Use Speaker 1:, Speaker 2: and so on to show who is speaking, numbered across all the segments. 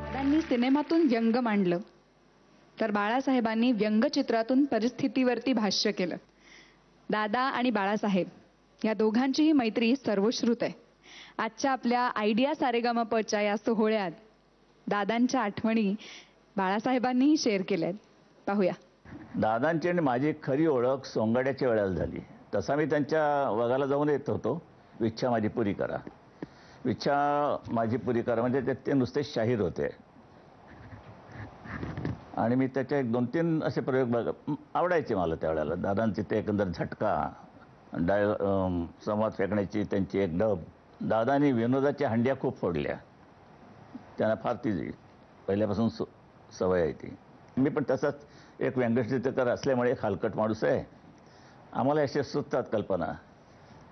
Speaker 1: दादांनी सिनेमातून व्यंग मांडलं तर बाळासाहेबांनी व्यंगचित्रातून परिस्थितीवरती भाष्य केलं. दादा आणि बाळासाहेब या दोघांचीही मैत्री सर्वश्रुत आहे. आजच्या आपल्या आयडिया सारेगमपच्या या सोहळ्यात दादांच्या आठवणी बाळासाहेबांनीही शेअर केल्यात. पाहूया.
Speaker 2: दादांची आणि माझी खरी ओळख सोंगाड्याच्या वेळेला झाली. तसा मी त्यांच्या वगाला जाऊन येत होतो. इच्छा माझी पुरी करा, इच्छा माझी पुरी करा, म्हणजे ते नुसते शाहीर होते. आणि मी त्याचे 2-3 असे प्रयोग आवडायचे मला त्यावेळेला. दादांचे ते एकंदर झटका, संवाद फेकण्याची त्यांची एक डब. दादांनी विनोदाच्या हंड्या खूप फोडल्या. त्यांना फार ती पहिल्यापासून सवय आहे ती. मी पण तसाच एक व्यंगचित्रकार असल्यामुळे एक हलकट माणूस आहे. आम्हाला असे सुचतात कल्पना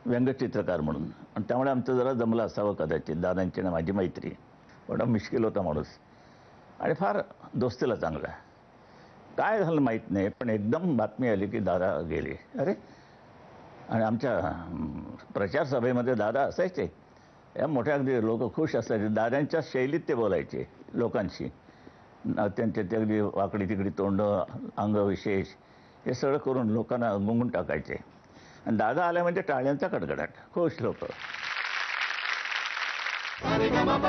Speaker 2: व्यंगचित्रकार म्हणून, आणि त्यामुळे आमचं जरा जमलं असावं कदाचित. दादांची ना माझी मैत्री. थोडा मिश्किल होता माणूस आणि फार दोस्तीला चांगला. काय झालं माहीत नाही, पण एकदम बातमी आली की दादा गेले. अरे, आणि आमच्या प्रचार सभेमध्ये दादा असायचे. या मोठ्या अगदी लोक खुश असायचे. दादांच्या शैलीत ते बोलायचे लोकांशी. त्यांचे ते अगदी वाकडी तिकडी तोंड, अंगविशेष हे सगळं करून लोकांना गुंगून टाकायचे. आणि दादा आल्या म्हणजे टाळ्यांचा कडकडाट, खुश लोक.
Speaker 3: सारेगमप